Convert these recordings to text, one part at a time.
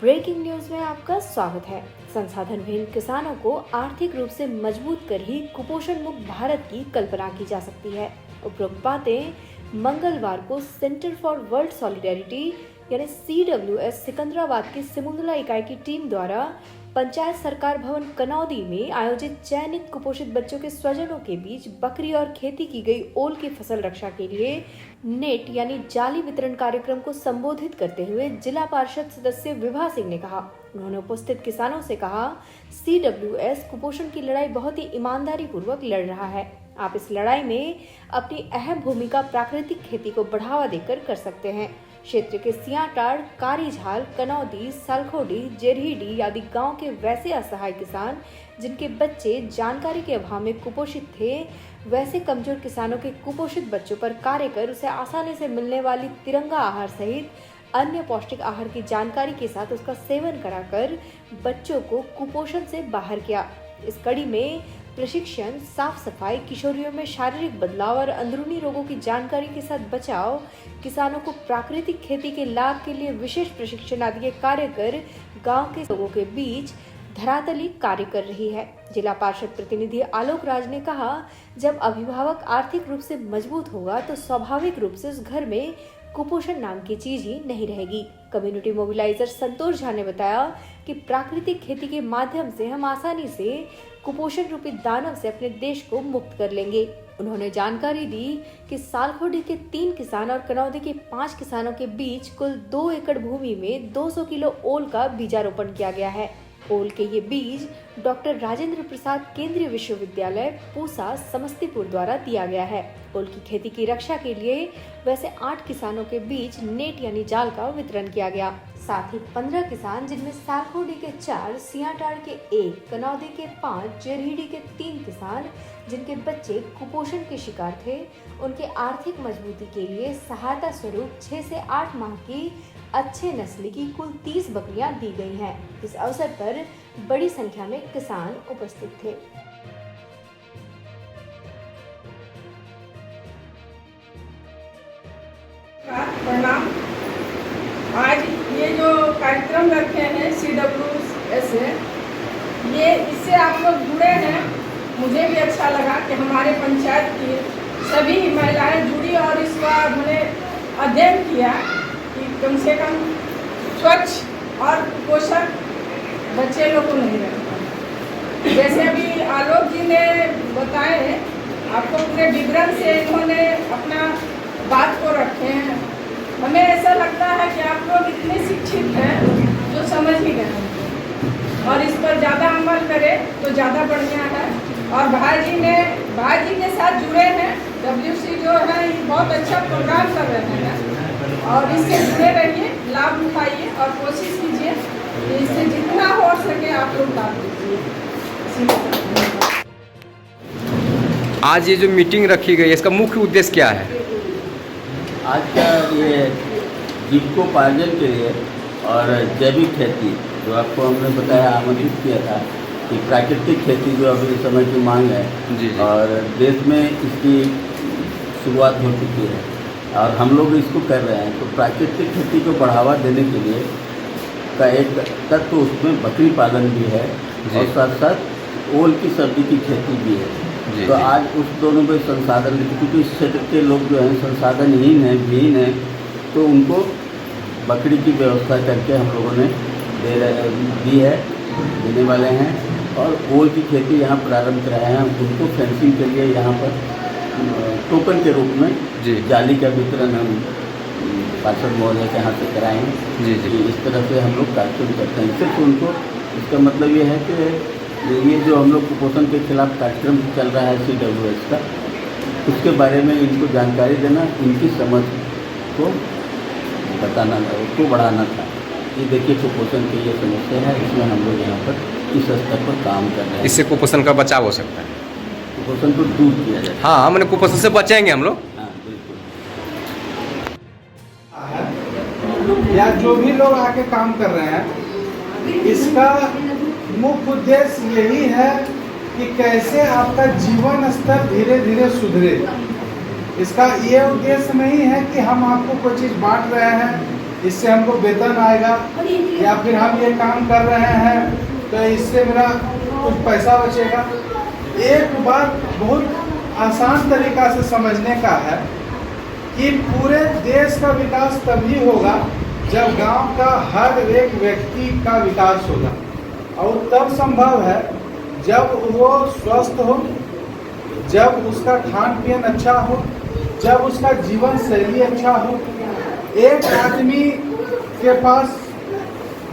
Breaking news में आपका स्वागत है। संसाधन विहीन किसानों को आर्थिक रूप से मजबूत कर ही कुपोषण मुक्त भारत की कल्पना की जा सकती है। उपरोक्त बातें मंगलवार को सेंटर फॉर वर्ल्ड सॉलिडेरिटी यानी CWS सिकंदराबाद की सिमुंदला इकाई की टीम द्वारा पंचायत सरकार भवन कनौदी में आयोजित चयनित कुपोषित बच्चों के स्वजनों के बीच बकरी और खेती की गई ओल की फसल रक्षा के लिए नेट यानी जाली वितरण कार्यक्रम को संबोधित करते हुए जिला पार्षद सदस्य विभा सिंह ने कहा। उन्होंने उपस्थित किसानों से कहा, CWS कुपोषण की लड़ाई बहुत ही ईमानदारी पूर्वक लड़ रहा है। आप इस लड़ाई में अपनी अहम भूमिका प्राकृतिक खेती को बढ़ावा देकर कर सकते हैं। क्षेत्र के सियाटाड़, कारीझाल, कनौदी, सालखोडी, जेरहीडी आदि गांव के वैसे असहाय किसान जिनके बच्चे जानकारी के अभाव में कुपोषित थे, वैसे कमजोर किसानों के कुपोषित बच्चों पर कार्य कर उसे आसानी से मिलने वाली तिरंगा आहार सहित अन्य पौष्टिक आहार की जानकारी के साथ उसका सेवन कराकर बच्चों को कुपोषण से बाहर किया। इस कड़ी में प्रशिक्षण, साफ सफाई, किशोरियों में शारीरिक बदलाव और अंदरूनी रोगों की जानकारी के साथ बचाव, किसानों को प्राकृतिक खेती के लाभ के लिए विशेष प्रशिक्षण आदि के कार्य कर गांव के लोगों के बीच धरातली कार्य कर रही है। जिला पार्षद प्रतिनिधि आलोक राज ने कहा, जब अभिभावक आर्थिक रूप से मजबूत होगा तो स्वाभाविक रूप से उस घर में कुपोषण नाम की चीज ही नहीं रहेगी। कम्युनिटी मोबिलाइजर संतोष झा ने बताया कि प्राकृतिक खेती के माध्यम से हम आसानी से कुपोषण रूपी दानव से अपने देश को मुक्त कर लेंगे। उन्होंने जानकारी दी कि सालखोडी के 3 किसान और कनौदी के 5 किसानों के बीच कुल 2 एकड़ भूमि में 200 किलो ओल का बीजारोपण किया गया है। ओल के ये बीज डॉक्टर राजेंद्र प्रसाद केंद्रीय विश्वविद्यालय पूसा समस्तीपुर द्वारा दिया गया है। ओल की खेती की रक्षा के लिए वैसे 8 किसानों के बीच नेट यानी जाल का वितरण किया गया। साथ ही 15 किसान जिनमें सालखोडी के 4, सियाटाड़ के 1, कनौदी के 5, जेरहीडी के 3 किसान जिनके बच्चे कुपोषण के शिकार थे, उनके आर्थिक मजबूती के लिए सहायता स्वरूप 6 से 8 माह की अच्छे नस्ल की कुल 30 बकरियां दी गई हैं। इस अवसर पर बड़ी संख्या में किसान उपस्थित थे। प्रणाम। आज ये जो कार्यक्रम रखे हैं CWS से, ये इससे आप लोग जुड़े हैं। मुझे भी अच्छा लगा कि हमारे पंचायत की सभी महिलाएं जुड़ी और इसका मैंने अध्ययन किया कि कम से कम स्वच्छ और पोषक बच्चे लोग को नहीं रहता। जैसे अभी आलोक जी ने बताए, आपको पूरे विवरण से इन्होंने अपना बात को रखे हैं। हमें ऐसा लगता है कि आप लोग इतने शिक्षित हैं जो समझ ही गए हैं और इस पर ज़्यादा अमल करें तो ज़्यादा बढ़िया है। और भाई जी के साथ जुड़े हैं। WC जो है ये बहुत अच्छा प्रोग्राम कर रहे हैं और इससे जुड़े रहिए, लाभ उठाइए और कोशिश कीजिए कि इससे जितना हो सके आप लोग लाभ लीजिए। आज ये जो मीटिंग रखी गई है, इसका मुख्य उद्देश्य क्या है? आज का ये जीविकोपार्जन के लिए और जैविक खेती जो आपको हमने बताया, आमंत्रित किया था कि प्राकृतिक खेती जो अभी समय की मांग है जी। और देश में इसकी शुरुआत हो चुकी है और हम लोग इसको कर रहे हैं। तो प्राकृतिक खेती को बढ़ावा देने के लिए का एक तत्व उसमें बकरी पालन भी है और साथ साथ ओल की सब्जी की खेती भी है। तो आज उस दोनों में संसाधन, क्योंकि इस क्षेत्र के लोग जो हैं संसाधनहीन हैं, विहीन हैं, तो उनको बकरी की व्यवस्था करके हम लोगों ने देने वाले हैं और ओल की खेती यहाँ प्रारंभ कराए हैं। उनको फेंसिंग के लिए यहाँ पर टोकन के रूप में जाली का वितरण हम पार्षद महोदय के यहाँ से कराएंगे। जी। इस तरह से हम लोग कार्यक्रम करते हैं। सिर्फ उनको, इसका मतलब ये है कि ये जो हम लोग कुपोषण के खिलाफ कार्यक्रम चल रहा है CWS का, उसके बारे में इनको जानकारी देना, इनकी समझ को बताना, उसको बढ़ाना था। ये देखिए कुपोषण की ये समस्या है, इसमें हम लोग यहाँ पर इस स्तर पर काम कर रहे हैं। इससे कुपोषण का बचाव हो सकता है, कुपोषण को दूर किया जाए। हाँ, मैंने कुपोषण से बचेंगे हम लोग। हाँ, बिल्कुल। या जो भी लोग आके काम कर रहे हैं, इसका मुख्य उद्देश्य यही है कि कैसे आपका जीवन स्तर धीरे धीरे सुधरे। इसका ये उद्देश्य नहीं है कि हम आपको कोई चीज़ बांट रहे हैं इससे हमको वेतन आएगा, या फिर हम ये काम कर रहे हैं तो इससे मेरा कुछ पैसा बचेगा। एक बात बहुत आसान तरीका से समझने का है कि पूरे देश का विकास तभी होगा जब गांव का हर एक व्यक्ति का विकास होगा, और तब संभव है जब वो स्वस्थ हो, जब उसका खान पीन अच्छा हो, जब उसका जीवन शैली अच्छा हो। एक आदमी के पास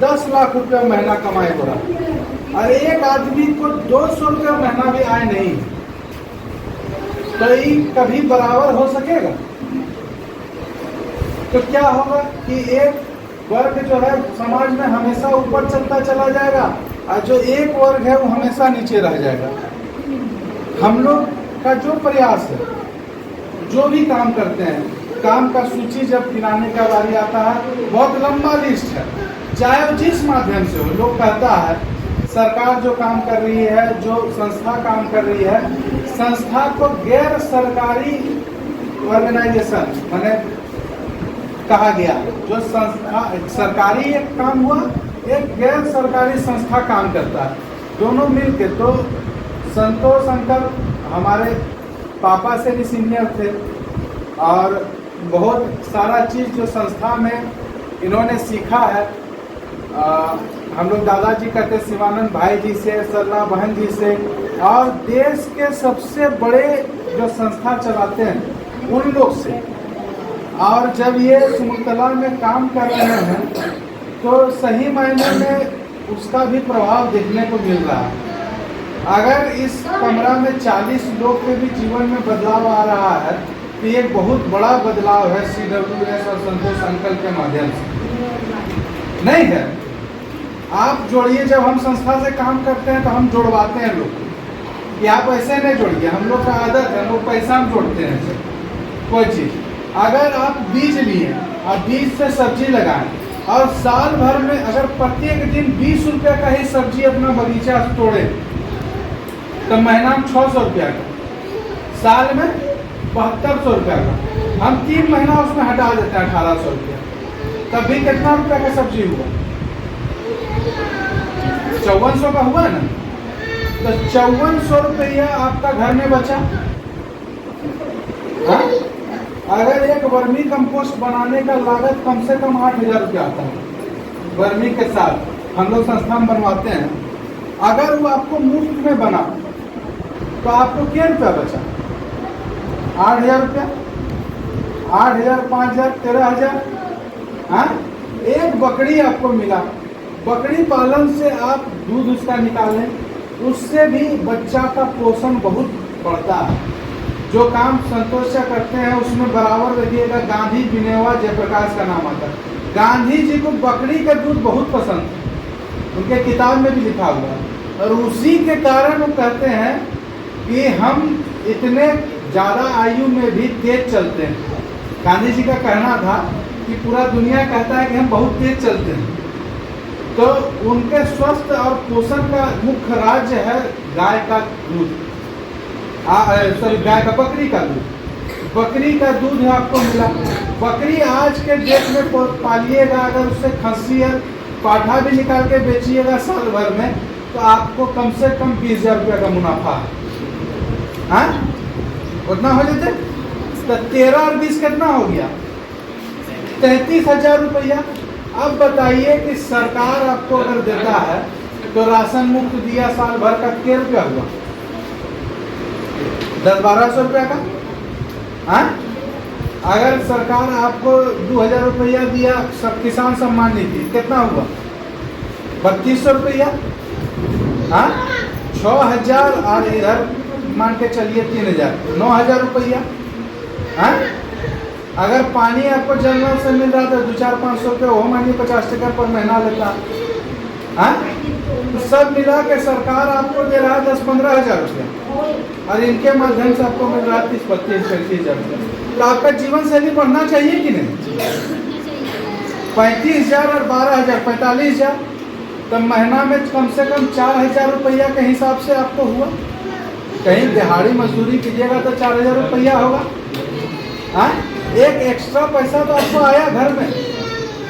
10 लाख रुपया महीना कमाई हो रहा और एक आदमी को 200 रुपया महीना भी आय नहीं, तो ये कभी बराबर हो सकेगा? तो क्या होगा कि एक वर्ग जो है समाज में हमेशा ऊपर चलता चला जाएगा और जो एक वर्ग है वो हमेशा नीचे रह जाएगा। हम लोग का जो प्रयास है, जो भी काम करते हैं, काम का सूची जब गिनाने का बारी आता है, बहुत लंबा लिस्ट है, चाहे वो जिस माध्यम से हो। लोग कहता है सरकार जो काम कर रही है, जो संस्था काम कर रही है, संस्था को गैर सरकारी ऑर्गेनाइजेशन माने कहा गया। जो संस्था सरकारी एक काम हुआ, एक गैर सरकारी संस्था काम करता है, दोनों मिलके। तो संतोष अंकल हमारे पापा से भी सीनियर थे और बहुत सारा चीज़ जो संस्था में इन्होंने सीखा है। हम लोग दादाजी कहते शिवानंद भाई जी से, सरला बहन जी से, और देश के सबसे बड़े जो संस्था चलाते हैं उन लोग से। और जब ये सुमतला में काम कर रहे हैं तो सही मायने में उसका भी प्रभाव देखने को मिल रहा है। अगर इस कमरा में 40 लोग के भी जीवन में बदलाव आ रहा है तो ये बहुत बड़ा बदलाव है CWS और संतोष अंकल के माध्यम से। नहीं है, आप जोड़िए। जब हम संस्था से काम करते हैं तो हम जोड़वाते हैं लोग कि आप ऐसे नहीं जोड़िए, हम लोग का आदत है, हम लोग पैसा हम जोड़ते हैं कोई चीज़। अगर आप बीज लिए और बीज से सब्जी लगाएं और साल भर में अगर प्रत्येक दिन 20 रुपये का ही सब्जी अपना बगीचा तोड़े तो महीना में 600 रुपया का, साल में 7200 रुपया का, हम 3 महीना उसमें हटा देते हैं 1800 रुपया, तब भी कितना रुपया का सब्जी हुआ? 5400 का हुआ ना। तो 5400 रुपया आपका घर में बचा। हाँ? अगर एक वर्मी कंपोस्ट बनाने का लागत कम से कम 8000 रुपया आता है वर्मी के साथ, हम लोग संस्था में बनवाते हैं। अगर वो आपको मुफ्त में बना तो आपको क्या रुपया बचा? 8000 रुपया, 8000, 5000, 13000। हाँ, एक बकरी आपको मिला, बकरी पालन से आप दूध उसका निकालें, उससे भी बच्चा का पोषण बहुत बढ़ता है। जो काम संतोष से करते हैं उसमें बराबर देखिएगा गांधी बिनेवा जयप्रकाश का नाम आता है। गांधी जी को बकरी का दूध बहुत पसंद था, उनके किताब में भी लिखा हुआ है, और उसी के कारण वो कहते हैं कि हम इतने ज़्यादा आयु में भी तेज चलते हैं। गांधी जी का कहना था कि पूरा दुनिया कहता है कि हम बहुत तेज चलते हैं। तो उनके स्वस्थ और पोषण का मुख्य राज्य है गाय का दूध, सॉरी गाय का, बकरी का दूध। बकरी का दूध आपको मिला। बकरी आज के डेट में पालिएगा, अगर उससे खस्सी या पाठा भी निकाल के बेचिएगा साल भर में, तो आपको कम से कम 20,000 रुपया का मुनाफा है। हाँ, उतना हो जाते तो 13 और 20 कितना हो गया? 33,000 रुपया। अब बताइए कि सरकार आपको अगर देता है तो राशन मुफ्त दिया साल भर का, क्या रुपया हुआ? 10-1200 रुपया का। हाँ, अगर सरकार आपको 2000 रुपया दिया सब किसान सम्मान निधि, कितना हुआ? 3200 रुपया। हाँ, 6000 और इधर मान के चलिए 3000, 9000 रुपया। हाँ, अगर पानी आपको जल नल से मिल रहा था 200-500 रुपये, वो मानिए 50 टका पर महीना लेता। हाँ, तो सब मिला के सरकार आपको दे रहा है 10-15 हजार रुपया, और इनके माध्यम से आपको मिल रहा है 30-35 हजार रुपया। तो आपका जीवन शैली बढ़ना चाहिए कि नहीं? 35,000 और 12,000, 45,000, तो महीना में कम से कम 4,000 रुपया के हिसाब से आपको हुआ। कहीं दिहाड़ी मजदूरी कीजिएगा तो 4,000 रुपया होगा। हाँ, एक एक्स्ट्रा पैसा तो आपको आया घर में।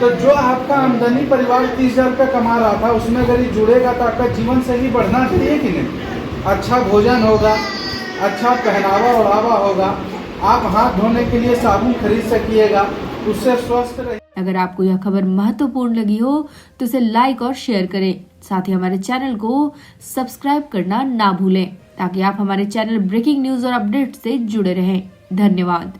तो जो आपका आमदनी परिवार 30,000 रुपये कमा रहा था उसमें अगर ये जुड़ेगा तो आपका जीवन शैली बढ़ना चाहिए कि नहीं। अच्छा भोजन होगा, अच्छा पहनावा ओढ़ावा होगा, आप हाथ धोने के लिए साबुन खरीद सकिएगा, उससे स्वस्थ रहिए। अगर आपको यह खबर महत्वपूर्ण लगी हो तो इसे लाइक और शेयर करें। साथ ही हमारे चैनल को सब्सक्राइब करना ना भूलें ताकि आप हमारे चैनल ब्रेकिंग न्यूज और अपडेट से जुड़े रहें। धन्यवाद।